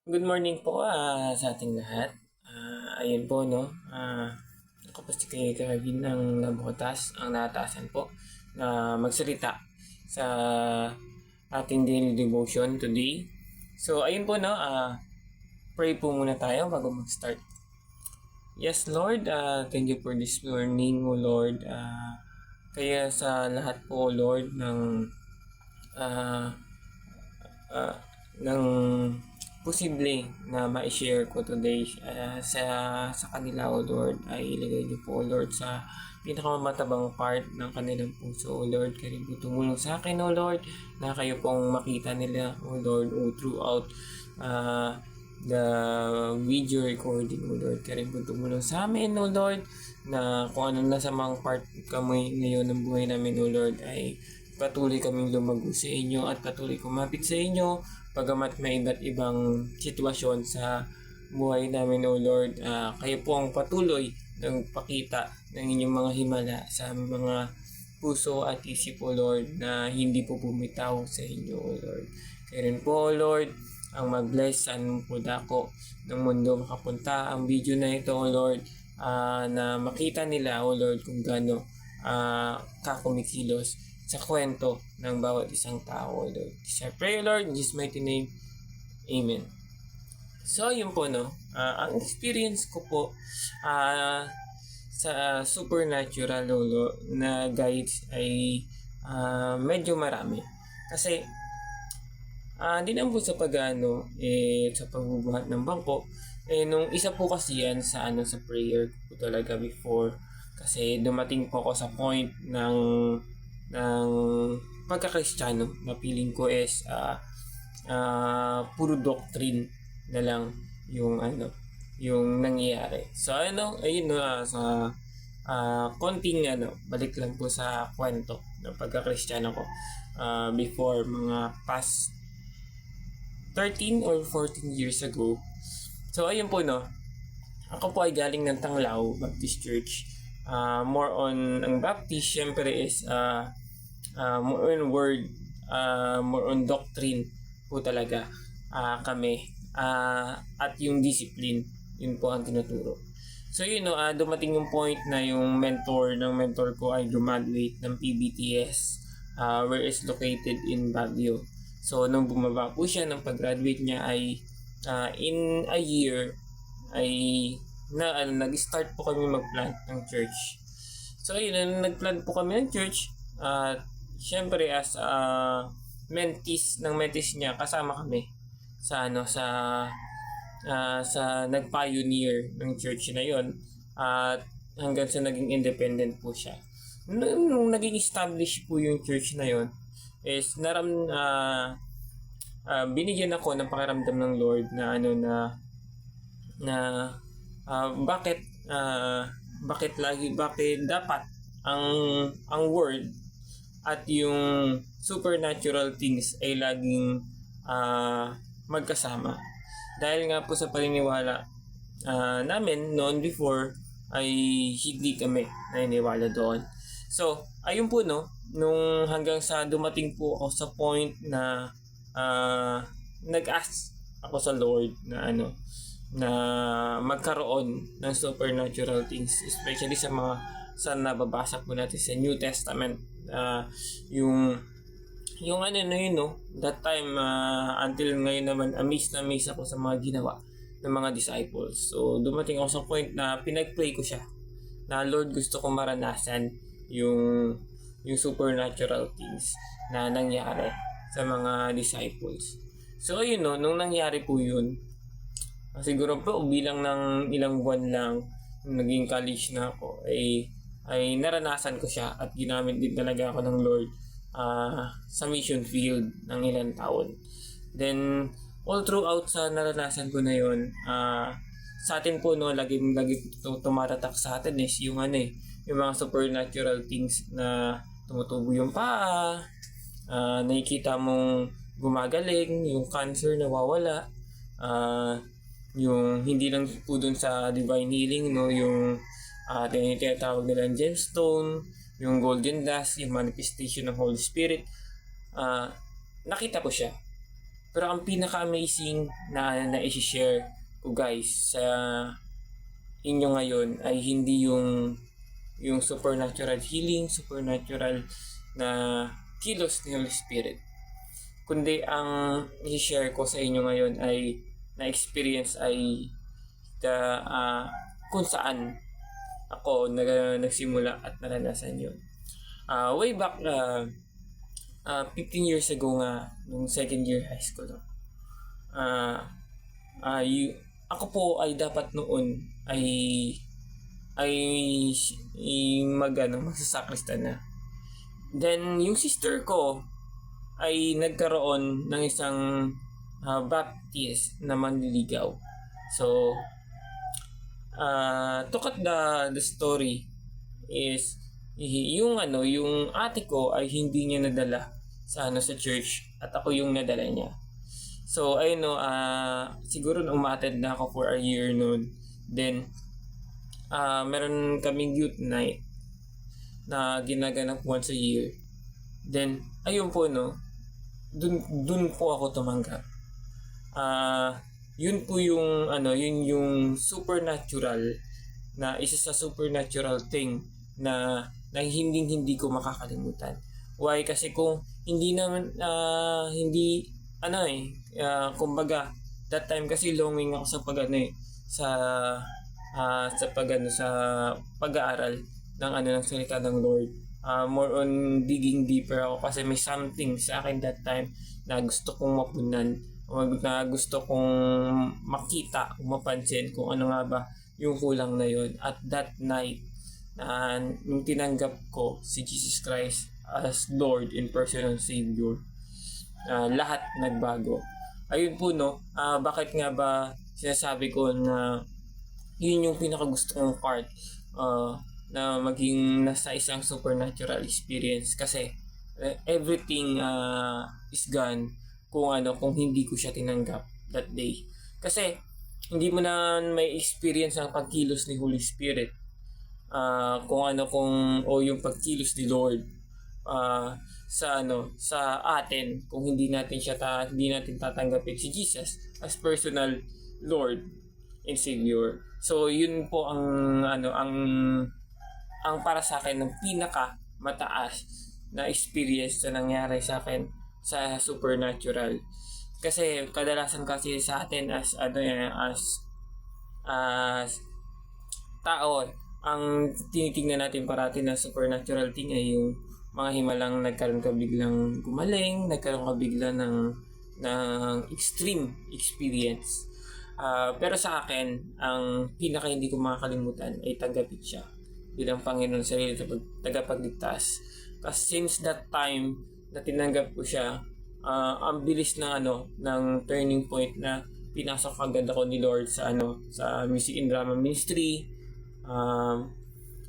Good morning po sa ating lahat. Ayun po, no. Ako po si Kuya Kevin ng Nabotas, ang nataasan po na magsalita sa ating daily devotion today. So, ayun po, no. Pray po muna tayo bago mag-start. Yes, Lord, thank you for this morning, O Lord. Kaya sa lahat po, Lord, uh, uh, ng posible na ma-share ko today sa kanila, O Lord, ay ilagay niyo po, O Lord, sa pinakamatabang part ng kanilang puso, O Lord. Kaya po tumulong sa akin, O Lord, na kayo pong makita nila, O Lord, throughout the video recording, O Lord. Kaya po tumulong sa amin, O Lord, na kung ano nasa mga part kami ngayon ng buhay namin, O Lord, ay patuloy kaming lumago sa inyo at patuloy kumapit sa inyo pagamat may iba't ibang sitwasyon sa buhay namin, O Lord. Kayo po ang patuloy ng pakita ng inyong mga himala sa mga puso at isip, O Lord, na hindi po bumitaw sa inyo, O Lord. Kaya rin po, O Lord, ang mag-bless saan po dako ng mundo makapunta ang video na ito, O Lord, na makita nila, O Lord, kung gaano kakumikilos sa kwento ng bawat isang tao, Lord. So, I pray, Lord, in Jesus' mighty name. Amen. So, yun po, no. Ang experience ko po sa supernatural, Lolo, na guides ay medyo marami. Kasi, di naman po sa sa pagbubuhat ng bangko, nung isa po kasi yan sa prayer ko talaga before. Kasi dumating po ako sa point ng pagkakristyano na feeling ko is puro doctrine na lang yung nangyayari. So ayun sa konting balik lang po sa kwento ng pagkakristyano ko before mga past 13 or 14 years ago. So ayun po, no. Ako po ay galing ng Tanglao Baptist Church. More on ang Baptist syempre is more on word, more on doctrine po talaga kami. At yung discipline, yun po ang tinuturo. So dumating yung point na yung mentor ko ay graduate ng PBTS, where is located in Baguio. So nung bumaba po siya ng pag-graduate niya ay in a year ay nag-start po kami mag-plant ng church. So nag-plant po kami ng church at syempre as mentees niya kasama kami sa sa nag-pioneer ng church na yon at hanggang sa naging independent po siya. Nung naging established po yung church na yon is binigyan ako ng pakiramdam ng Lord na na bakit dapat ang word at yung supernatural things ay laging magkasama. Dahil nga po sa paniniwala namin noon before ay hindi kami naniniwala doon. So, ayun po, no, nung hanggang sa dumating po ako sa point na nag-ask ako sa Lord na na magkaroon ng supernatural things, especially sa nababasa po natin sa New Testament. Yung no, that time until ngayon naman amazed ako sa mga ginawa ng mga disciples. So dumating ako sa point na pinag-pray ko siya na Lord, gusto kong maranasan yung supernatural things na nangyari sa mga disciples. So ayun, no, nung nangyari po yun, siguro po bilang ng ilang buwan lang naging college na ako ay naranasan ko siya at ginamit din talaga ako ng Lord sa mission field ng ilang taon. Then all throughout sa naranasan ko na yun, sa atin po, no, lagi tumatatak sa atin is yung yung mga supernatural things na tumutubo yung paa, nakikita mong gumagaling, yung cancer nawawala, yung hindi lang po dun sa divine healing, no, yung tinatawag nilang gemstone, yung golden dust, yung manifestation ng Holy Spirit. Nakita ko siya. Pero ang pinaka-amazing na i-share ko guys sa inyo ngayon ay hindi yung supernatural healing, supernatural na kilos ni Holy Spirit. Kundi ang i-share ko sa inyo ngayon ay na-experience ay kung saan ako nagsimula at naranasan yun. Way back 15 years ago nga, nung second year high school. Ako po ay dapat noon ay magsasakristan na. Then yung sister ko ay nagkaroon ng isang baptist na manliligaw. So to cut the story is yung ate ko ay hindi niya nadala sa church at ako yung nadala niya. So ayun siguro umattend na ako for a year noon. Then meron kaming youth night na ginaganap once a year. Then ayun po dun po ako tumanggap. Yun po yung yun yung supernatural na isa sa supernatural thing na hindi ko makakalimutan. Why? Kasi kung hindi naman kumbaga that time kasi longing ako sa pag-aaral ng salita ng Lord. More on digging deeper ako kasi may something sa akin that time na gusto kong mapunan, na gusto kong makita, mapansin kung ano nga ba yung kulang na yun. At that night, nung tinanggap ko si Jesus Christ as Lord and personal Savior, lahat nagbago. Ayun po bakit nga ba sinasabi ko na yun yung pinakagusto kong part na maging nasa isang supernatural experience kasi everything is gone kung hindi ko siya tinanggap that day. Kasi hindi mo na may experience ang pagkilos ni Holy Spirit. Yung pagkilos ni Lord sa atin kung hindi natin tatanggapin si Jesus as personal Lord and Savior. So yun po ang para sa akin ng pinaka mataas na experience na nangyari sa akin sa supernatural. Kasi kadalasan kasi sa atin as tao, ang tinitingnan natin parati na supernatural thing ay yung mga himalang nagkaroon ka biglang gumaling, nagkaroon ka bigla ng extreme experience. Pero sa akin, ang pinaka hindi ko makakalimutan ay tanggapin siya bilang Panginoon sarili at tagapagligtas. Kasi since that time na tinanggap ko siya, ang bilis ng turning point na pinasok agad ako ni Lord sa music and drama ministry.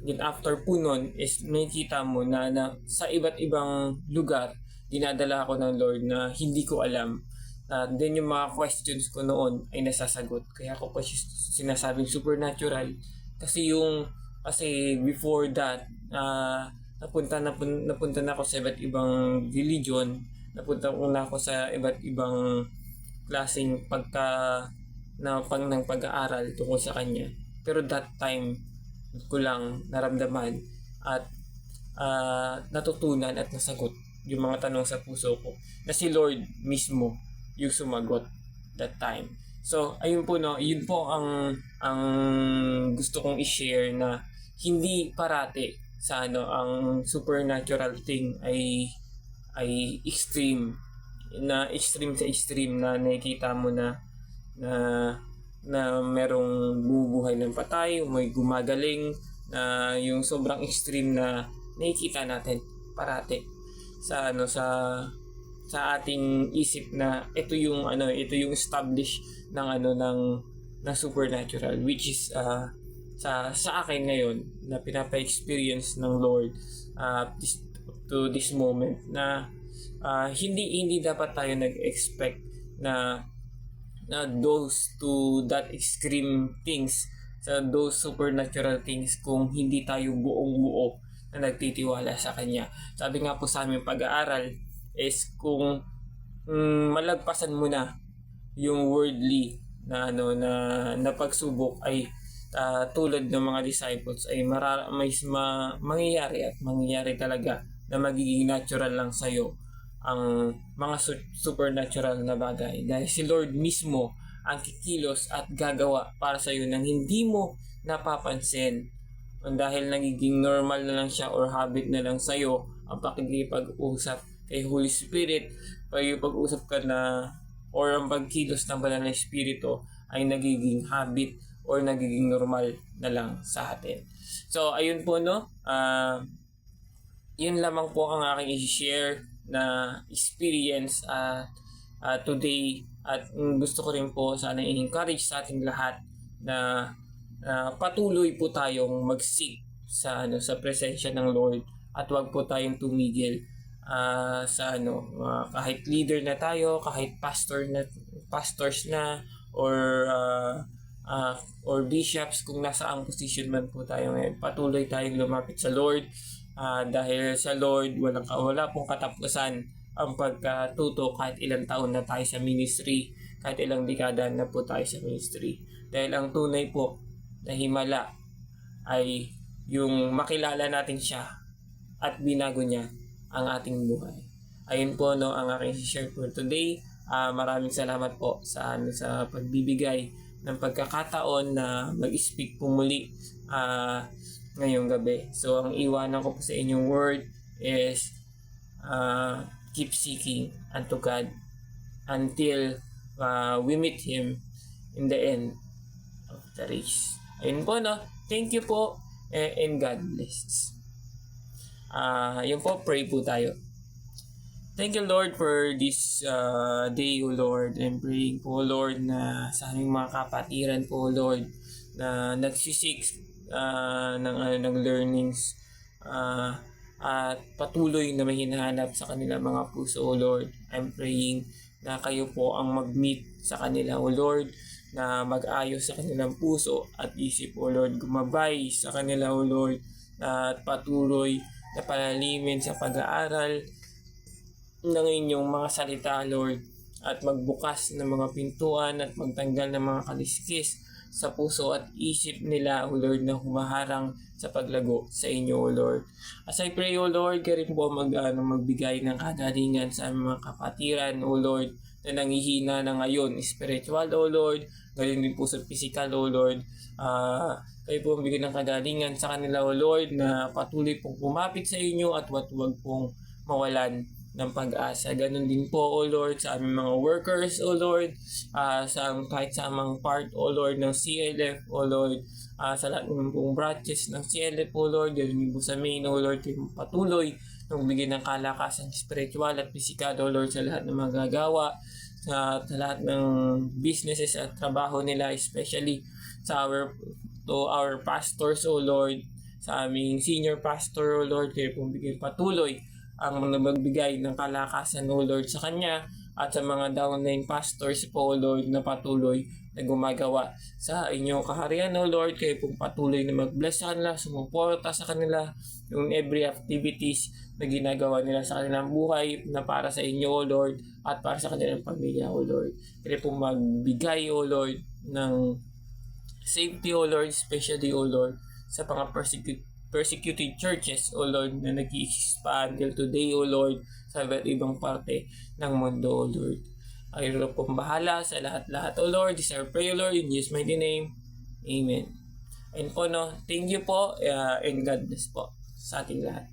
Then after po nun is nakikita mo na sa iba't ibang lugar dinadala ako ng Lord na hindi ko alam. Then yung mga questions ko noon ay nasasagot. Kaya ako pa sinasabing supernatural kasi before that napunta na ako sa iba't ibang religion, napunta na ako sa iba't ibang klaseng pag-aaral tungkol sa kanya. Pero that time ko lang naramdaman at natutunan at nasagot yung mga tanong sa puso ko na si Lord mismo yung sumagot that time. So ayun po yun po ang gusto kong i-share na hindi parati sa ang supernatural thing ay extreme sa extreme na nakikita mo na merong bumubuhay ng patay, may gumagaling, na yung sobrang extreme na nakikita natin parati sa ating isip na ito yung establish ng supernatural, which is sa akin ngayon na pinapa-experience ng Lord to this moment na hindi dapat tayo nag-expect na those to that extreme things, sa those supernatural things kung hindi tayo buong-buo na nagtitiwala sa Kanya. Sabi nga po sa aming pag-aaral is kung malagpasan mo na yung worldly na pagsubok ay tulad ng mga disciples ay mangyayari at mangyayari talaga na magiging natural lang sa'yo ang mga supernatural na bagay dahil si Lord mismo ang kikilos at gagawa para sa'yo nang hindi mo napapansin dahil nagiging normal na lang siya or habit na lang sa'yo ang pakikipag-usap kay Holy Spirit. Pag-usap ka na or ang pagkilos ng banal na espiritu ay nagiging habit or nagiging normal na lang sa atin. So, ayun po yun lamang po ang aking i-share na experience today at gusto ko rin po sana i-encourage sa ating lahat na patuloy po tayong mag-seek sa presensya ng Lord at wag po tayong tumigil kahit leader na tayo, kahit pastors na or bishops, kung nasa ang position man po tayo ngayon, patuloy tayong lumapit sa Lord dahil sa Lord wala pong katapusan ang pagkatuto kahit ilang taon na tayo sa ministry, kahit ilang dekada na po tayo sa ministry, dahil ang tunay po na himala ay yung makilala natin siya at binago niya ang ating buhay. Ayun po ang aking share for today. Maraming salamat po sa pagbibigay ng pagkakataon na mag-speak po muli ngayong gabi. So ang iwanan ko po sa inyong word is keep seeking unto God until we meet Him in the end of the race. Ayun po Thank you po and God bless. Yun po, pray po tayo. Thank you, Lord, for this day, O Lord. I'm praying po, Lord, na sa aming mga kapatiran po, Lord, na nagsisik ng learnings at patuloy na may hinahanap sa kanila mga puso, O Lord. I'm praying na kayo po ang mag-meet sa kanila, O Lord, na mag-ayos sa kanilang puso at isip, O Lord, gumabay sa kanila, O Lord, at patuloy na palalimin sa pag-aaral ng inyong mga salita, Lord, at magbukas ng mga pintuan at magtanggal ng mga kaliskis sa puso at isip nila, O Lord, na humaharang sa paglago sa inyo, O Lord. As I pray, O Lord, kayo rin po magbigay ng kagalingan sa mga kapatiran, O Lord, na nangihina na ngayon, spiritual, O Lord, galing din po sa physical, O Lord. Kayo po magbigay ng kagalingan sa kanila, O Lord, na patuloy pong kumapit sa inyo at huwag pong mawalan ng pag-asa. Ganun din po, O Lord, sa aming mga workers, O Lord, kahit sa amang part, O Lord, ng CLF, O Lord, sa lahat ng pong branches ng CLF, O Lord, ganun din po sa main, O Lord, kayo patuloy na magbigay ng kalakasan spiritual at physical, O Lord, sa lahat ng magagawa, sa lahat ng businesses at trabaho nila, especially to our pastors, O Lord, sa aming senior pastor, O Lord, kayo pong bigay patuloy ang magbigay ng kalakasan, O Lord, sa kanya at sa mga downline pastors po, O Lord, na patuloy na gumagawa sa inyong kaharian, O Lord. Kayo pong patuloy na mag-bless sa kanila, sumuporta sa kanila yung every activities na ginagawa nila sa kanilang buhay na para sa inyo, O Lord, at para sa kanilang pamilya, O Lord. Kayo pong magbigay, O Lord, ng safety, O Lord, especially, O Lord, sa mga persecuted churches, O Lord, na nag-i-exist pa until today, O Lord, sa iba't ibang parte ng mundo, O Lord. Kayo pong bahala sa lahat-lahat, O Lord. This is our prayer, Lord, in Jesus' mighty name. Amen. And po, thank you po, and God bless po sa ating lahat.